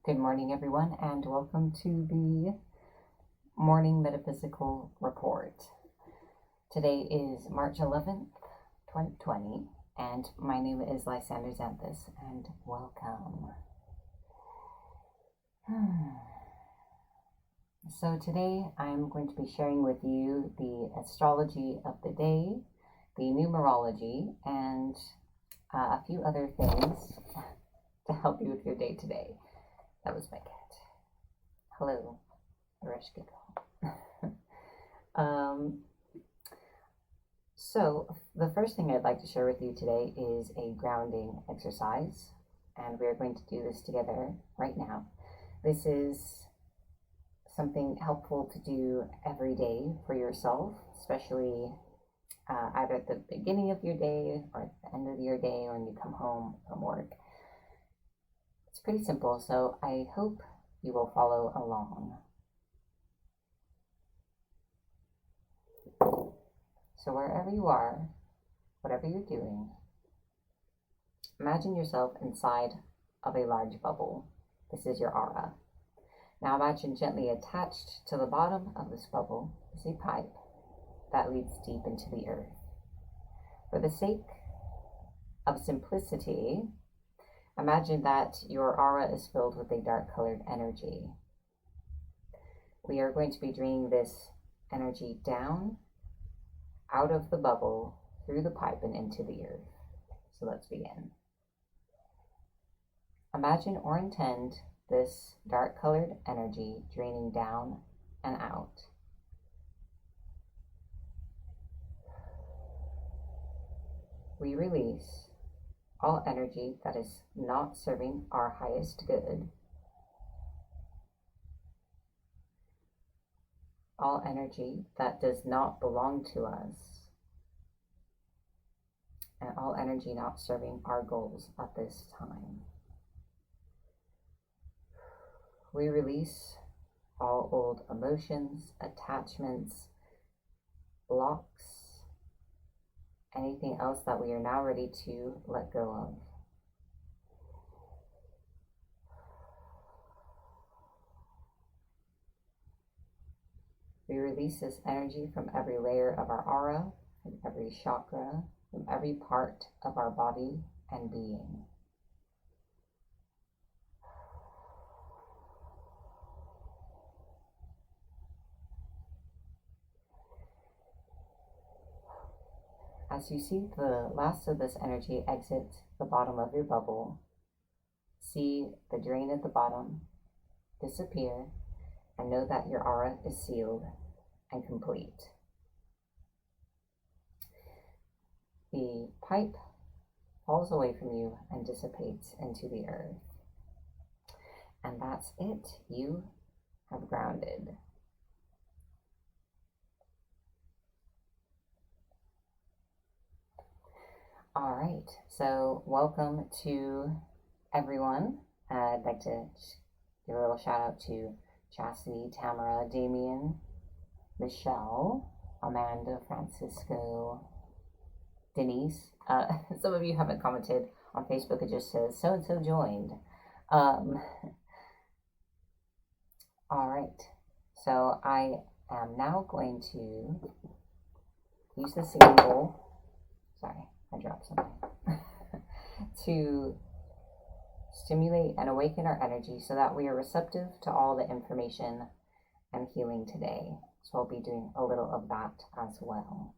Good morning, everyone, and welcome to the Morning Metaphysical Report. Today is March 11th, 2020, and my name is Lysander Xanthus, and welcome. So today I'm going to be sharing with you the astrology of the day, the numerology, and a few other things to help you with your day today. That was my cat. Hello, Areshkiko. So the first thing I'd like to share with you today is a grounding exercise, and we're going to do this together right now. This is something helpful to do every day for yourself, especially either at the beginning of your day or at the end of your day when you come home from work. It's pretty simple, so I hope you will follow along. So wherever you are, whatever you're doing, imagine yourself inside of a large bubble. This is your aura. Now imagine gently attached to the bottom of this bubble is a pipe that leads deep into the earth. For the sake of simplicity, imagine that your aura is filled with a dark colored energy. We are going to be draining this energy down, out of the bubble, through the pipe and into the earth. So let's begin. Imagine or intend this dark colored energy draining down and out. We release all energy that is not serving our highest good, all energy that does not belong to us, and all energy not serving our goals at this time. We release all old emotions, attachments, blocks, anything else that we are now ready to let go of. We release this energy from every layer of our aura, from every chakra, from every part of our body and being. As you see the last of this energy exit the bottom of your bubble, see the drain at the bottom disappear, and know that your aura is sealed and complete. The pipe falls away from you and dissipates into the earth. And that's it. You have grounded. All right, so welcome to everyone. I'd like to give a little shout out to Chastity, Tamara, Damien, Michelle, Amanda, Francisco, Denise. Some of you haven't commented on Facebook. It just says so-and-so joined. All right, so I am now going to use the singing bowl. Sorry, I dropped something. To stimulate and awaken our energy so that we are receptive to all the information and healing today. So I'll be doing a little of that as well.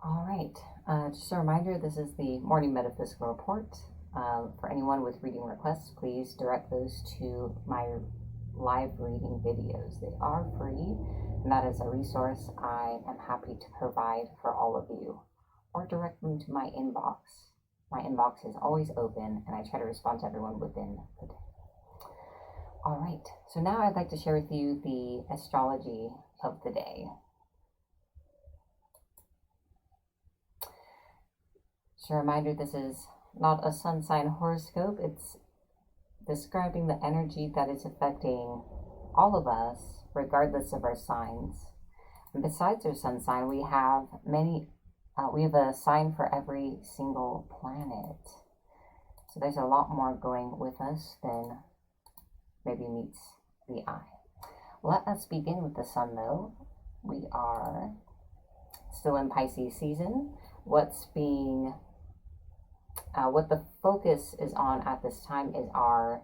All right, just a reminder, this is the Morning Metaphysical Report. For anyone with reading requests, please direct those to my live reading videos. They are free, and that is a resource I am happy to provide for all of you. Or direct them to my inbox. My inbox is always open, and I try to respond to everyone within the day. All right, so now I'd like to share with you the astrology of the day. Just a reminder, this is not a sun sign horoscope. It's describing the energy that is affecting all of us, regardless of our signs. And besides our sun sign, we have a sign for every single planet. So there's a lot more going with us than maybe meets the eye. Let us begin with the sun, though. We are still in Pisces season. What the focus is on at this time is our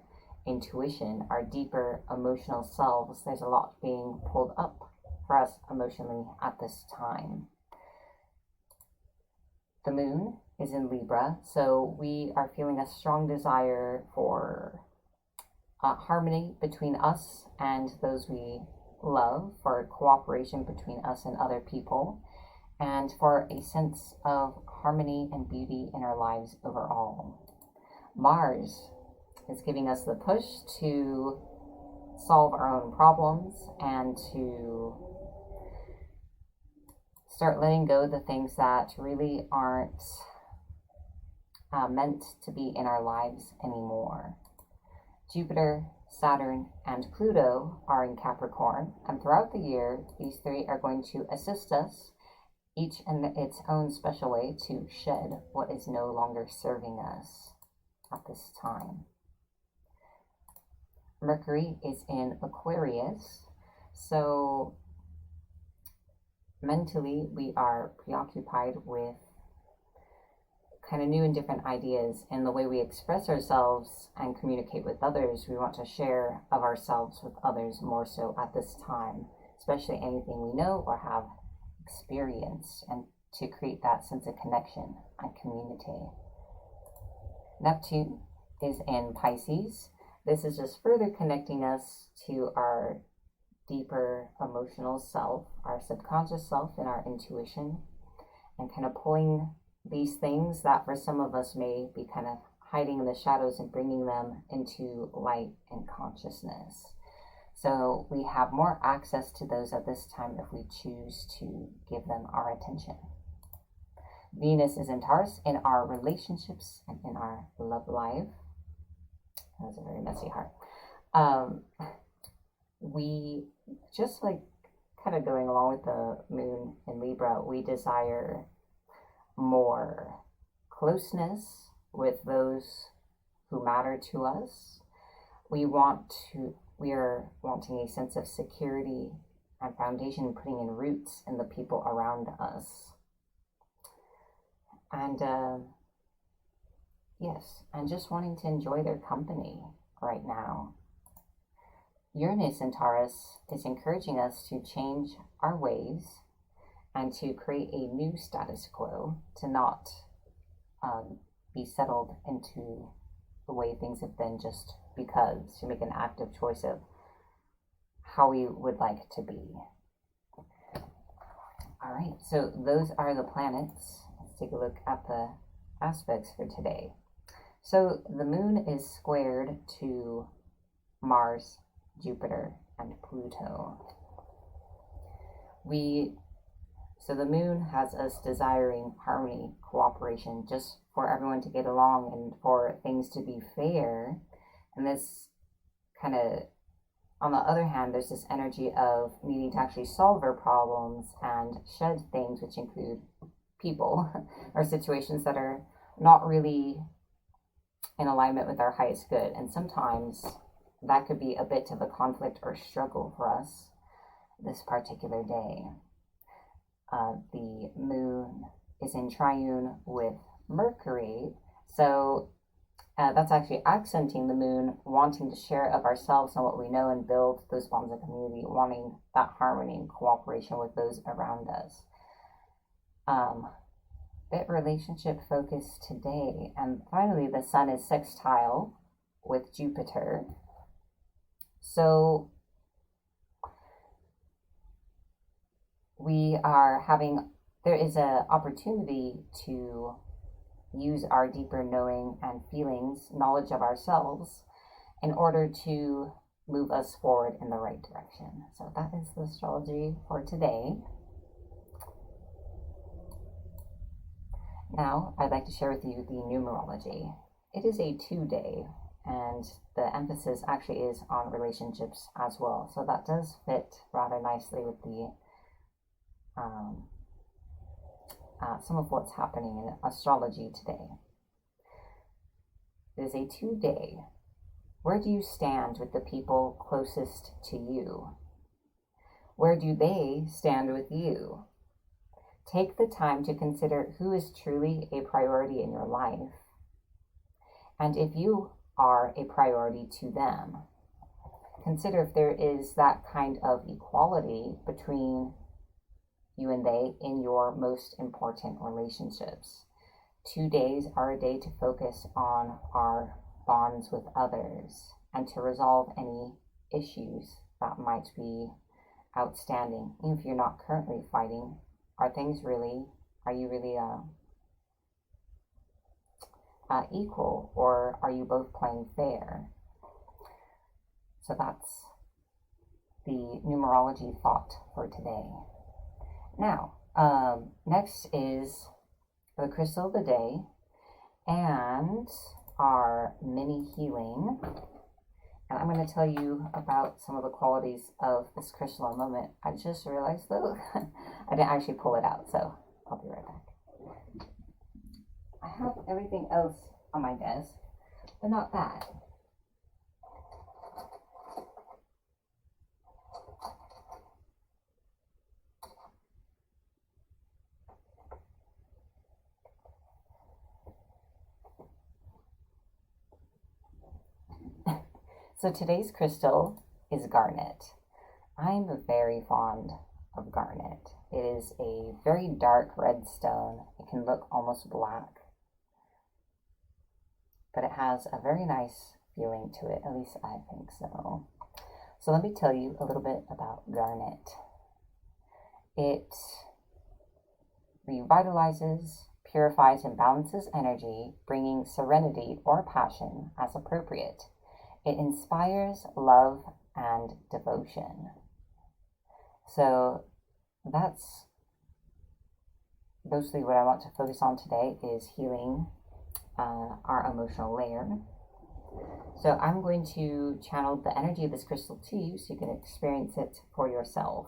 intuition, our deeper emotional selves. There's a lot being pulled up for us emotionally at this time. The moon is in Libra, so we are feeling a strong desire for harmony between us and those we love, for cooperation between us and other people, and for a sense of harmony and beauty in our lives overall. Mars is giving us the push to solve our own problems and to start letting go of the things that really aren't meant to be in our lives anymore. Jupiter, Saturn, and Pluto are in Capricorn, and throughout the year, these three are going to assist us, each in its own special way, to shed what is no longer serving us at this time. Mercury is in Aquarius, so mentally we are preoccupied with kind of new and different ideas in the way we express ourselves and communicate with others. We want to share of ourselves with others more so at this time, especially anything we know or have experienced, and to create that sense of connection and community. Neptune is in Pisces. This is just further connecting us to our deeper emotional self, our subconscious self, and our intuition, and kind of pulling these things that for some of us may be kind of hiding in the shadows and bringing them into light and consciousness. So we have more access to those at this time if we choose to give them our attention. Venus is in Taurus, in our relationships and in our love life. That was a very messy heart. We just like kind of going along with the moon in Libra, we desire more closeness with those who matter to us. We are wanting a sense of security and foundation, putting in roots in the people around us. And yes, and just wanting to enjoy their company right now. Uranus in Taurus is encouraging us to change our ways and to create a new status quo, to not be settled into the way things have been just because, to make an active choice of how we would like to be. All right, so those are the planets. Let's take a look at the aspects for today. So the moon is squared to Mars, Jupiter, and Pluto. So the moon has us desiring harmony, cooperation, just for everyone to get along and for things to be fair. And this kind of, on the other hand, there's this energy of needing to actually solve our problems and shed things, which include people or situations that are not really in alignment with our highest good. And sometimes that could be a bit of a conflict or struggle for us this particular day. The moon is in triune with Mercury, so that's actually accenting the moon, wanting to share of ourselves and what we know and build those bonds of community, wanting that harmony and cooperation with those around us. bit relationship focused today. And finally, the sun is sextile with Jupiter. So there is an opportunity to use our deeper knowing and feelings, knowledge of ourselves, in order to move us forward in the right direction. So that is the astrology for today. Now, I'd like to share with you the numerology. It is a 2-day, and the emphasis actually is on relationships as well. So that does fit rather nicely with the some of what's happening in astrology today. It is a 2-day. Where do you stand with the people closest to you? Where do they stand with you? Take the time to consider who is truly a priority in your life, and if you are a priority to them. Consider if there is that kind of equality between you and they in your most important relationships. 2 days are a day to focus on our bonds with others and to resolve any issues that might be outstanding. Even if you're not currently fighting, are you really equal, or are you both playing fair? So that's the numerology thought for today. Now, next is the crystal of the day and our mini healing. And I'm going to tell you about some of the qualities of this crystal in a moment. I just realized, though, I didn't actually pull it out, so I'll be right back. I have everything else on my desk, but not that. So today's crystal is garnet. I'm very fond of garnet. It is a very dark red stone. It can look almost black, but it has a very nice feeling to it. At least I think so. So let me tell you a little bit about garnet. It revitalizes, purifies, and balances energy, bringing serenity or passion as appropriate. It inspires love and devotion. So that's mostly what I want to focus on today, is healing our emotional layer. So I'm going to channel the energy of this crystal to you so you can experience it for yourself.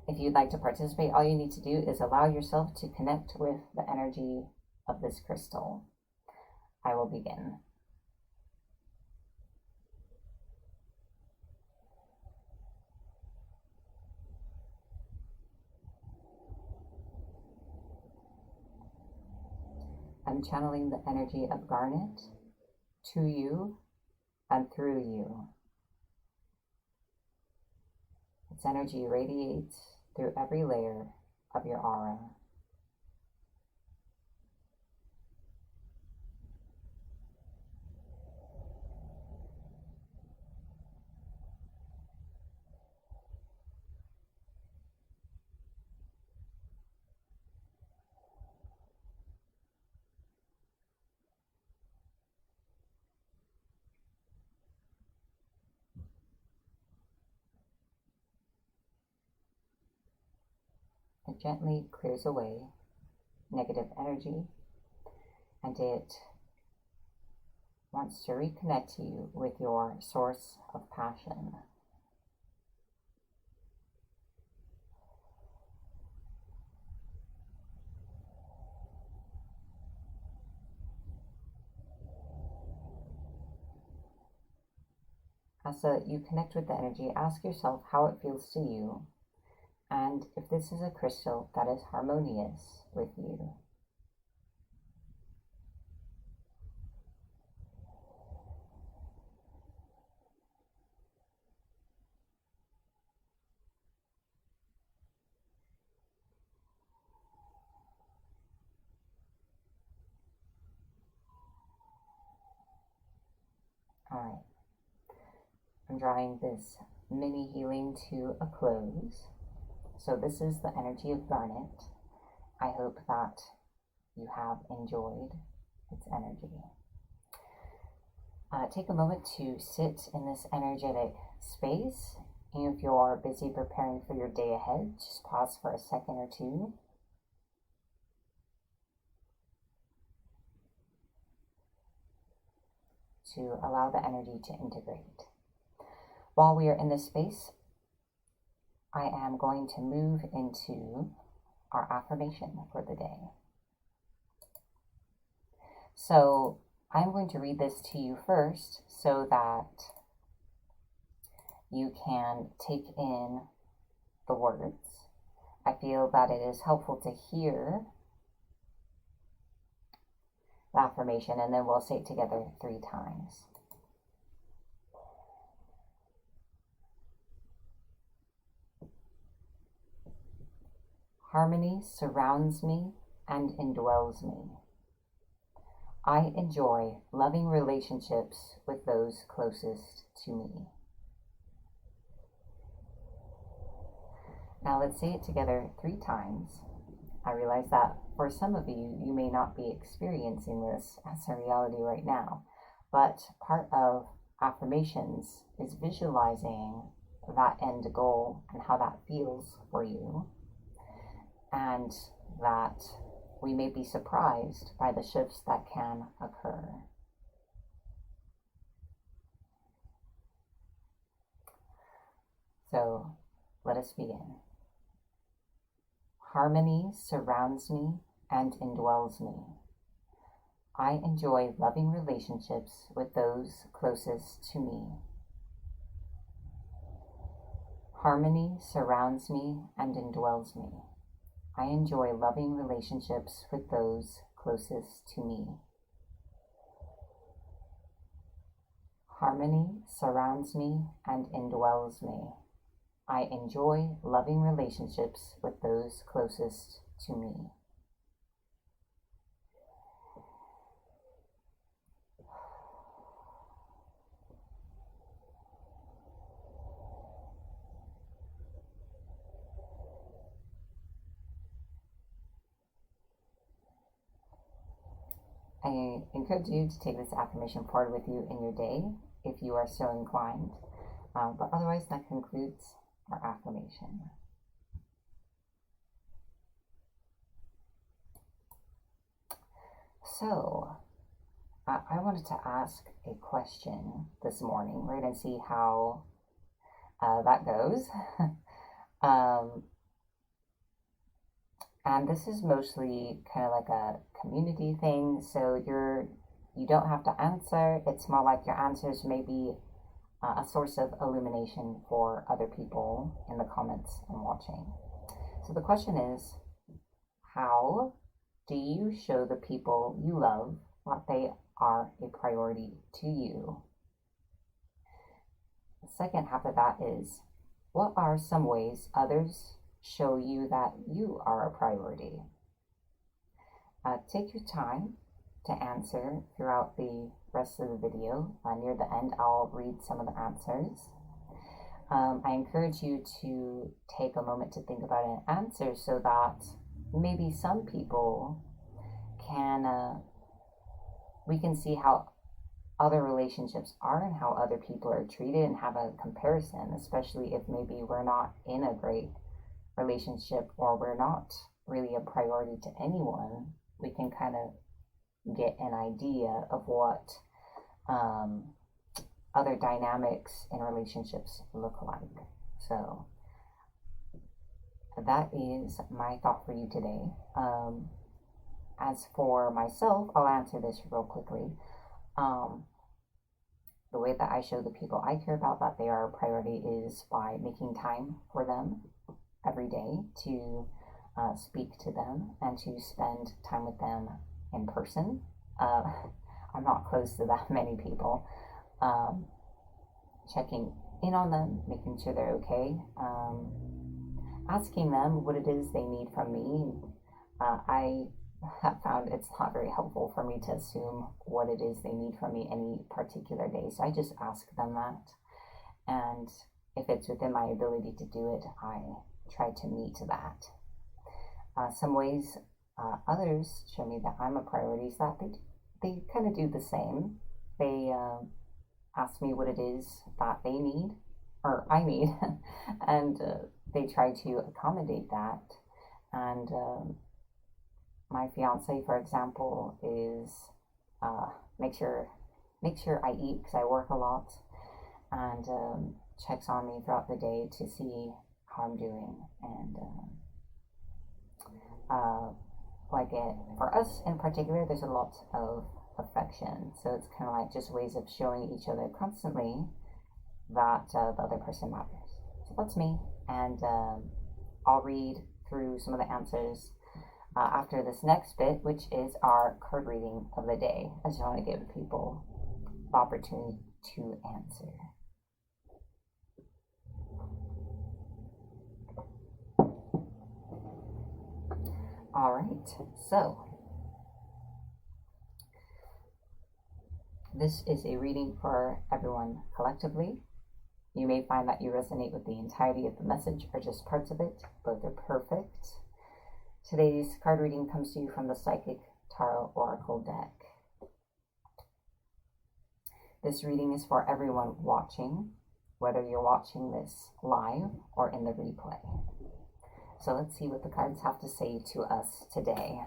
If you'd like to participate, all you need to do is allow yourself to connect with the energy of this crystal. I will begin. I'm channeling the energy of garnet to you and through you. Its energy radiates through every layer of your aura. It gently clears away negative energy, and it wants to reconnect you with your source of passion. As you connect with the energy, ask yourself how it feels to you, and if this is a crystal that is harmonious with you. All right. I'm drawing this mini healing to a close. So this is the energy of garnet. I hope that you have enjoyed its energy. Take a moment to sit in this energetic space. And if you're busy preparing for your day ahead, just pause for a second or two. To allow the energy to integrate. While we are in this space, I am going to move into our affirmation for the day. So I'm going to read this to you first so that you can take in the words. I feel that it is helpful to hear the affirmation, and then we'll say it together 3 times. Harmony surrounds me and indwells me. I enjoy loving relationships with those closest to me. Now let's say it together 3 times. I realize that for some of you, you may not be experiencing this as a reality right now, but part of affirmations is visualizing that end goal and how that feels for you, and that we may be surprised by the shifts that can occur. So let us begin. Harmony surrounds me and indwells me. I enjoy loving relationships with those closest to me. Harmony surrounds me and indwells me. I enjoy loving relationships with those closest to me. Harmony surrounds me and indwells me. I enjoy loving relationships with those closest to me. I encourage you to take this affirmation forward with you in your day if you are so inclined. But otherwise, that concludes our affirmation. So, I wanted to ask a question this morning. We're going to see how that goes. And this is mostly kind of like a community thing, so you don't have to answer. It's more like your answers may be a source of illumination for other people in the comments and watching. So the question is, how do you show the people you love that they are a priority to you? The second half of that is, what are some ways others show you that you are a priority? Take your time to answer throughout the rest of the video. Near the end, I'll read some of the answers. I encourage you to take a moment to think about an answer so that maybe some people we can see how other relationships are and how other people are treated and have a comparison, especially if maybe we're not in a great relationship or we're not really a priority to anyone. We can kind of get an idea of what other dynamics in relationships look like. So that is my thought for you today. As for myself, I'll answer this real quickly. The way that I show the people I care about that they are a priority is by making time for them every day to speak to them and to spend time with them in person. I'm not close to that many people. Checking in on them, making sure they're okay, asking them what it is they need from me. I have found it's not very helpful for me to assume what it is they need from me any particular day. So I just ask them that. And if it's within my ability to do it, I try to meet that. Some ways others show me that I'm a priority is that they kind of do the same. They ask me what it is that they need, or I need, and they try to accommodate that. And my fiance, for example, is make sure I eat because I work a lot, and checks on me throughout the day to see how I'm doing. And like it for us in particular, there's a lot of affection, so it's kind of like just ways of showing each other constantly that the other person matters. So that's me, and I'll read through some of the answers after this next bit, which is our card reading of the day. I just want to give people the opportunity to answer. All right, so this is a reading for everyone collectively. You may find that you resonate with the entirety of the message or just parts of it. Both are perfect. Today's card reading comes to you from the Psychic Tarot Oracle deck. This reading is for everyone watching, whether you're watching this live or in the replay. So let's see what the cards have to say to us today.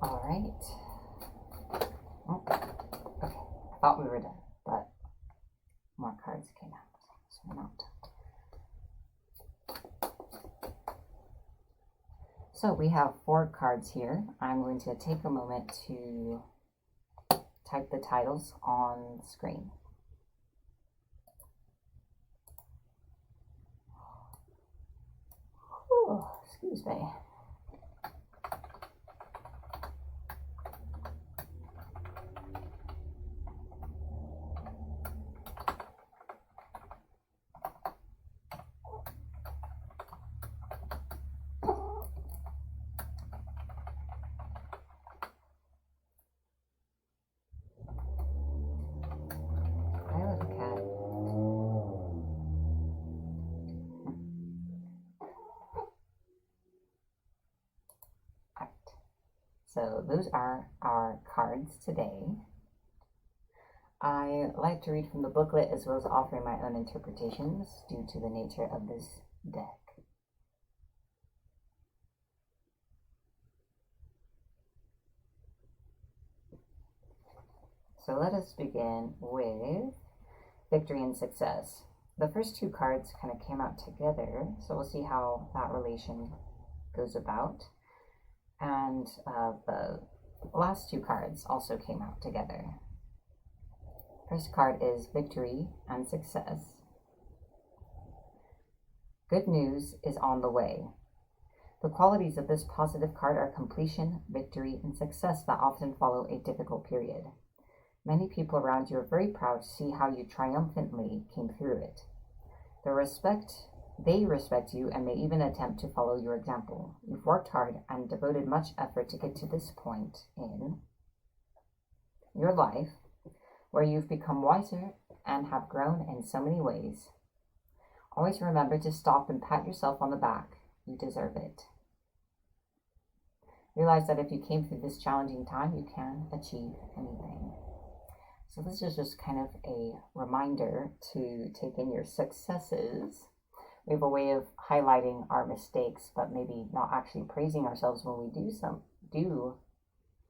All right. Oh, okay. I thought we were done, but more cards came out, so we're not done. So we have 4 cards here. I'm going to take a moment to type the titles on the screen. Ooh, excuse me. So those are our cards today. I like to read from the booklet as well as offering my own interpretations due to the nature of this deck. So let us begin with victory and success. The first 2 cards kind of came out together, so we'll see how that relation goes about. And the last 2 cards also came out together. First card is victory and success. Good news is on the way. The qualities of this positive card are completion, victory, and success that often follow a difficult period. Many people around you are very proud to see how you triumphantly came through it. They respect you and may even attempt to follow your example. You've worked hard and devoted much effort to get to this point in your life where you've become wiser and have grown in so many ways. Always remember to stop and pat yourself on the back. You deserve it. Realize that if you came through this challenging time, you can achieve anything. So this is just kind of a reminder to take in your successes. We have a way of highlighting our mistakes, but maybe not actually praising ourselves when we do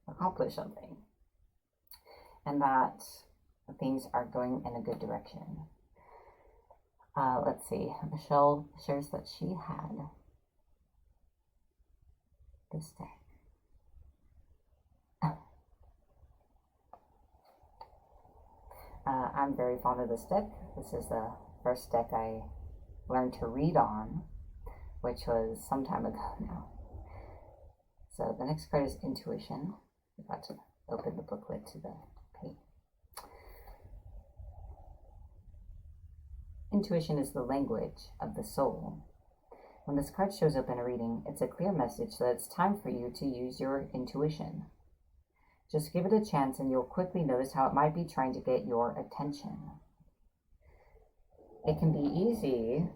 accomplish something. And that things are going in a good direction. Let's see. Michelle shares that she had this deck. I'm very fond of this deck. This is the first deck I learned to read on, which was some time ago now. So the next card is Intuition. I'm about to open the booklet to the page. Intuition is the language of the soul. When this card shows up in a reading, it's a clear message that it's time for you to use your intuition. Just give it a chance and you'll quickly notice how it might be trying to get your attention. It can be easy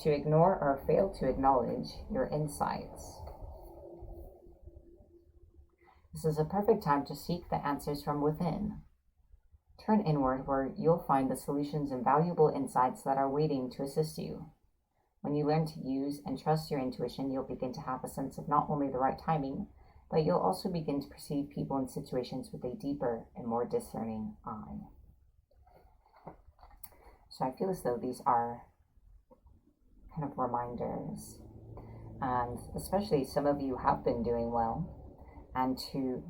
to ignore or fail to acknowledge your insights. This is a perfect time to seek the answers from within. Turn inward where you'll find the solutions and valuable insights that are waiting to assist you. When you learn to use and trust your intuition, you'll begin to have a sense of not only the right timing, but you'll also begin to perceive people and situations with a deeper and more discerning eye. So I feel as though these are kind of reminders, and especially some of you have been doing well, and to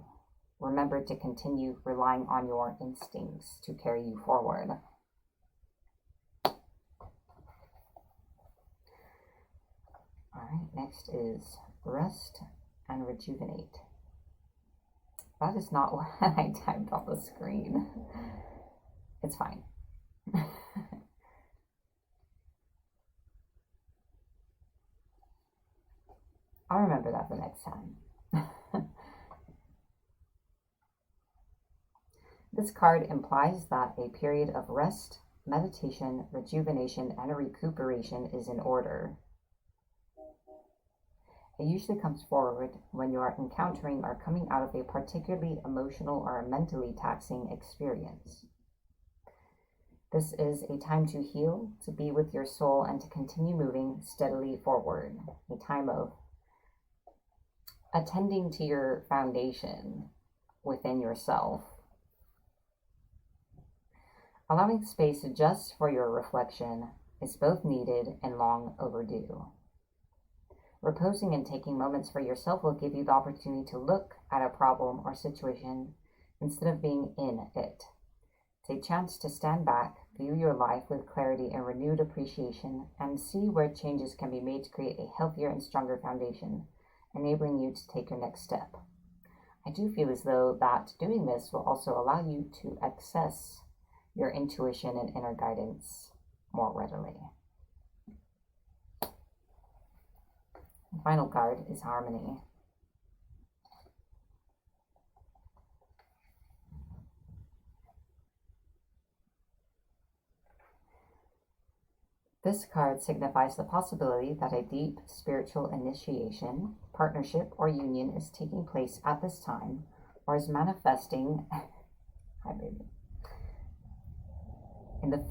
remember to continue relying on your instincts to carry you forward. All right, next is Rest and Rejuvenate. That is not what I typed on the screen. It's fine. I'll remember that the next time. This card implies that a period of rest, meditation, rejuvenation, and recuperation is in order. It usually comes forward when you are encountering or coming out of a particularly emotional or mentally taxing experience. This is a time to heal, to be with your soul, and to continue moving steadily forward. A time of attending to your foundation within yourself. Allowing space just for your reflection is both needed and long overdue. Reposing and taking moments for yourself will give you the opportunity to look at a problem or situation instead of being in it. It's a chance to stand back, view your life with clarity and renewed appreciation, and see where changes can be made to create a healthier and stronger foundation, enabling you to take your next step. I do feel as though that doing this will also allow you to access your intuition and inner guidance more readily. The final card is Harmony. This card signifies the possibility that a deep spiritual initiation, partnership, or union is taking place at this time, or is manifesting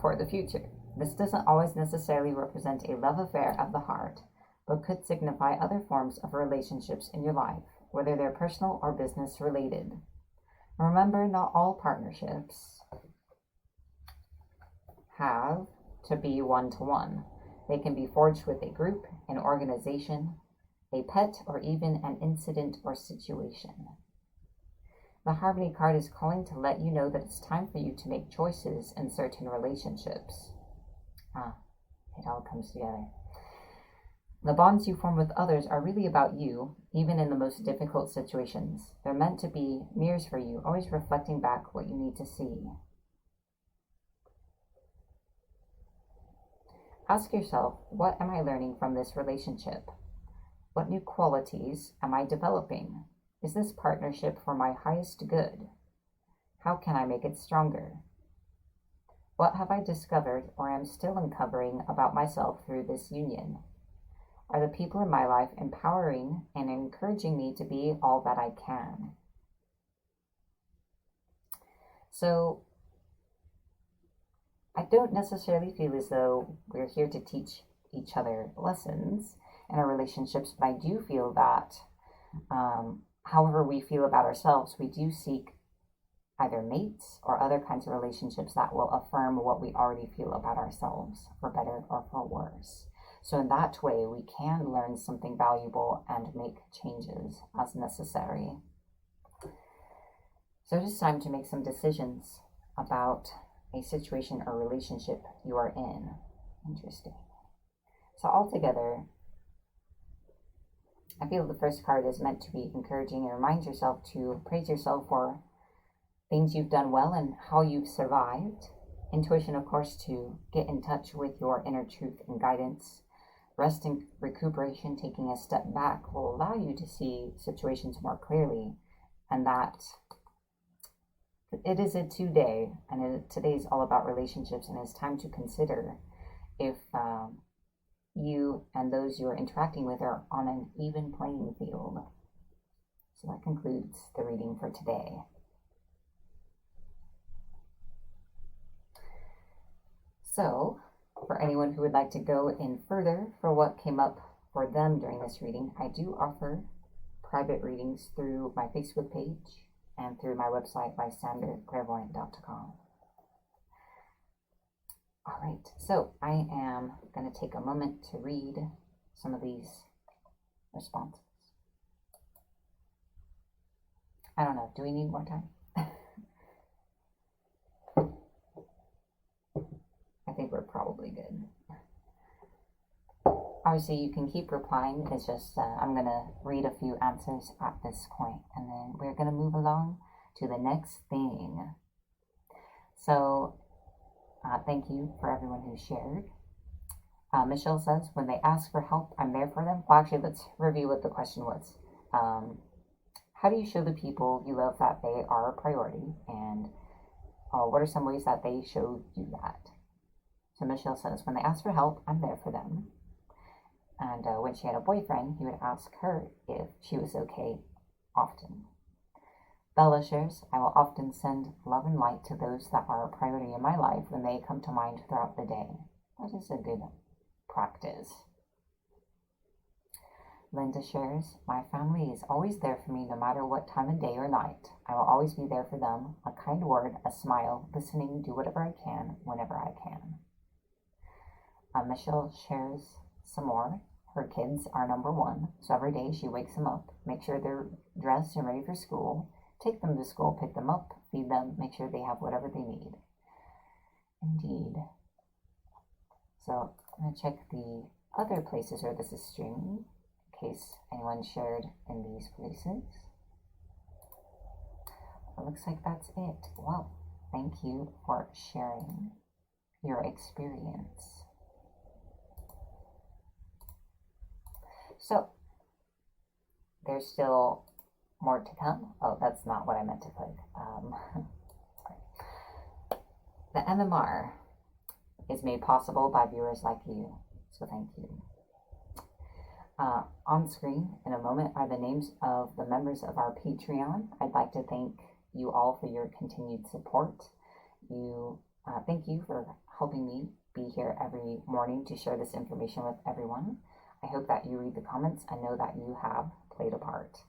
for the future. This doesn't always necessarily represent a love affair of the heart, but could signify other forms of relationships in your life, whether they're personal or business related. Remember, not all partnerships have to be one-to-one. They can be forged with a group, an organization, a pet, or even an incident or situation. The Harmony card is calling to let you know that it's time for you to make choices in certain relationships. It all comes together. The bonds you form with others are really about you, even in the most difficult situations. They're meant to be mirrors for you, always reflecting back what you need to see. Ask yourself, what am I learning from this relationship? What new qualities am I developing? Is this partnership for my highest good? How can I make it stronger? What have I discovered or am still uncovering about myself through this union? Are the people in my life empowering and encouraging me to be all that I can? So, I don't necessarily feel as though we're here to teach each other lessons in our relationships, but I do feel that however we feel about ourselves, we do seek either mates or other kinds of relationships that will affirm what we already feel about ourselves, for better or for worse. So in that way, we can learn something valuable and make changes as necessary. So it is time to make some decisions about a situation or relationship you are in. Interesting. So altogether, I feel the first card is meant to be encouraging and remind yourself to praise yourself for things you've done well and how you've survived. Intuition, of course, to get in touch with your inner truth and guidance. Rest and recuperation, taking a step back, will allow you to see situations more clearly, and that it is a today, and today is all about relationships, and it's time to consider if you and those you're interacting with are on an even playing field. So that concludes the reading for today. So, for anyone who would like to go in further for what came up for them during this reading, I do offer private readings through my Facebook page and through my website, lysanderclairvoyant.com. All right, so I am going to take a moment to read some of these responses. I don't know, do we need more time? I think we're probably good. Obviously, you can keep replying. It's just I'm going to read a few answers at this point, and then we're going to move along to the next thing. So, thank you for everyone who shared. Michelle says, when they ask for help, I'm there for them. Well, actually, let's review what the question was. How do you show the people you love that they are a priority? And what are some ways that they show you that? So Michelle says, when they ask for help, I'm there for them. And when she had a boyfriend, he would ask her if she was okay often. Bella shares, I will often send love and light to those that are a priority in my life when they come to mind throughout the day. That is a good practice. Linda shares, my family is always there for me no matter what time of day or night. I will always be there for them. A kind word, a smile, listening, do whatever I can, whenever I can. Michelle shares some more. Her kids are number one, so every day she wakes them up, make sure they're dressed and ready for school, take them to school, pick them up, feed them, make sure they have whatever they need. Indeed. So I'm going to check the other places where this is streaming, in case anyone shared in these places. It looks like that's it. Well, thank you for sharing your experience. So, there's still more to come. Oh, that's not what I meant to put. The MMR is made possible by viewers like you, so thank you. On screen in a moment are the names of the members of our Patreon. I'd like to thank you all for your continued support. Thank you for helping me be here every morning to share this information with everyone. I hope that you read the comments and know that you have played a part.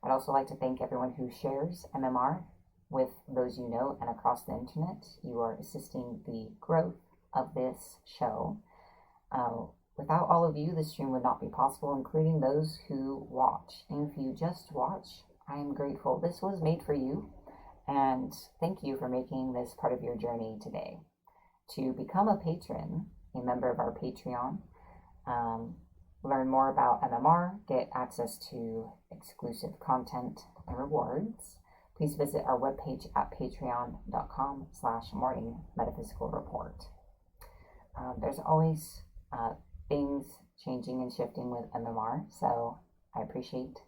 I'd also like to thank everyone who shares MMR with those you know and across the internet. You are assisting the growth of this show. Without all of you, this stream would not be possible, including those who watch. And if you just watch, I am grateful. This was made for you, and thank you for making this part of your journey today. To become a patron, a member of our Patreon, learn more about MMR, get access to exclusive content and rewards, please visit our webpage at patreon.com/Morning Metaphysical Report. There's always things changing and shifting with MMR, so I appreciate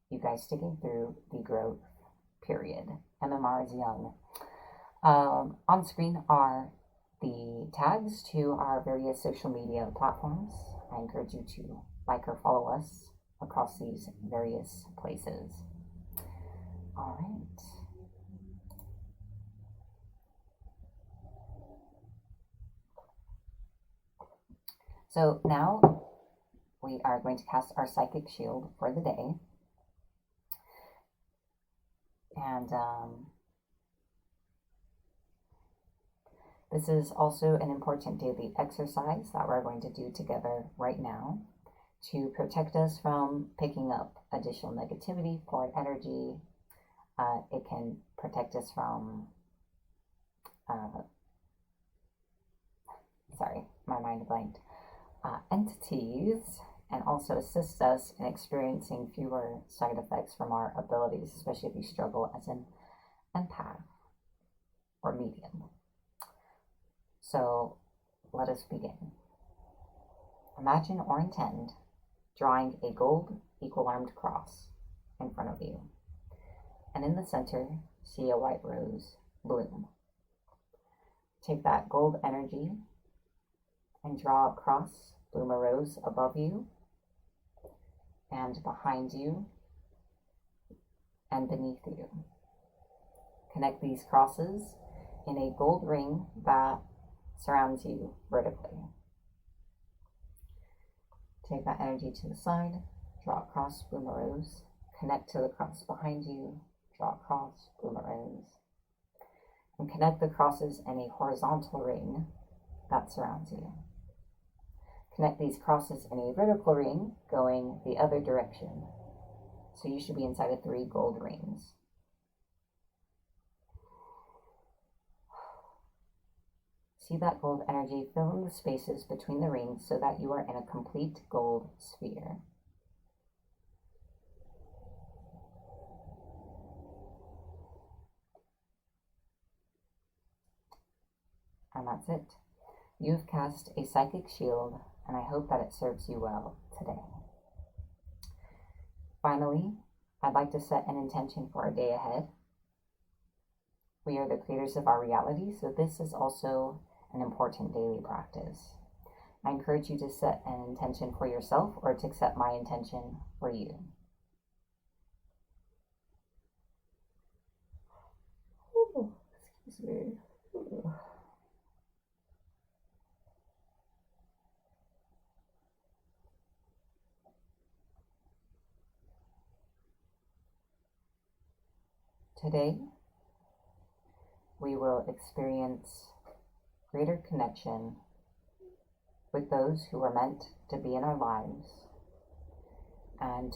you guys sticking through the growth period. MMR is young. On screen are the tags to our various social media platforms. I encourage you to like or follow us across these various places. All right. So now we are going to cast our psychic shield for the day. And this is also an important daily exercise that we're going to do together right now to protect us from picking up additional negativity, foreign energy. It can protect us from, sorry, my mind blanked, entities, and also assist us in experiencing fewer side effects from our abilities, especially if you struggle as an empath or medium. So let us begin. Imagine or intend drawing a gold equal-armed cross in front of you, and in the center, see a white rose bloom. Take that gold energy and draw a cross, bloom a rose above you and behind you and beneath you. Connect these crosses in a gold ring that surrounds you vertically. Take that energy to the side, draw a cross, bloom a rose, connect to the cross behind you, draw a cross, bloom a rose, and connect the crosses in a horizontal ring that surrounds you. Connect these crosses in a vertical ring going the other direction. So you should be inside of 3 gold rings. See that gold energy filling the spaces between the rings so that you are in a complete gold sphere. And that's it. You've cast a psychic shield, and I hope that it serves you well today. Finally, I'd like to set an intention for our day ahead. We are the creators of our reality, so this is also an important daily practice. I encourage you to set an intention for yourself or to accept my intention for you. Ooh, excuse me. Ooh. Today, we will experience greater connection with those who are meant to be in our lives and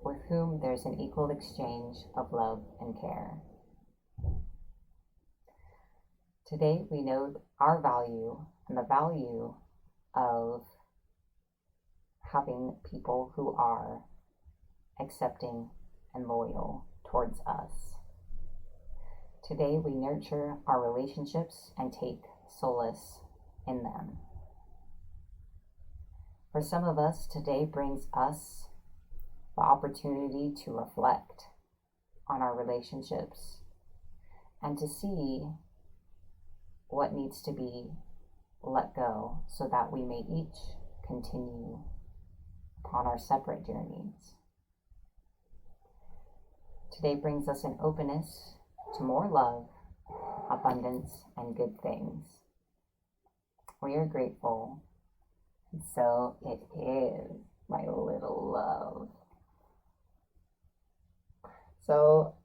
with whom there's an equal exchange of love and care. Today, we know our value and the value of having people who are accepting and loyal towards us. Today, we nurture our relationships and take solace in them. For some of us, today brings us the opportunity to reflect on our relationships and to see what needs to be let go so that we may each continue upon our separate journeys. Today brings us an openness to more love, abundance, and good things. We are grateful, and so it is, my little love. So,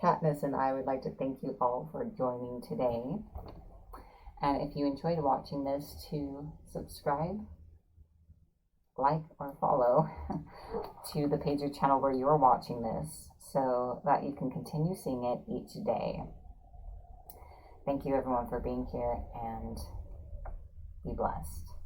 Katniss and I would like to thank you all for joining today. And if you enjoyed watching this, to subscribe, like, or follow to the page or channel where you are watching this so that you can continue seeing it each day. Thank you everyone for being here, and be blessed.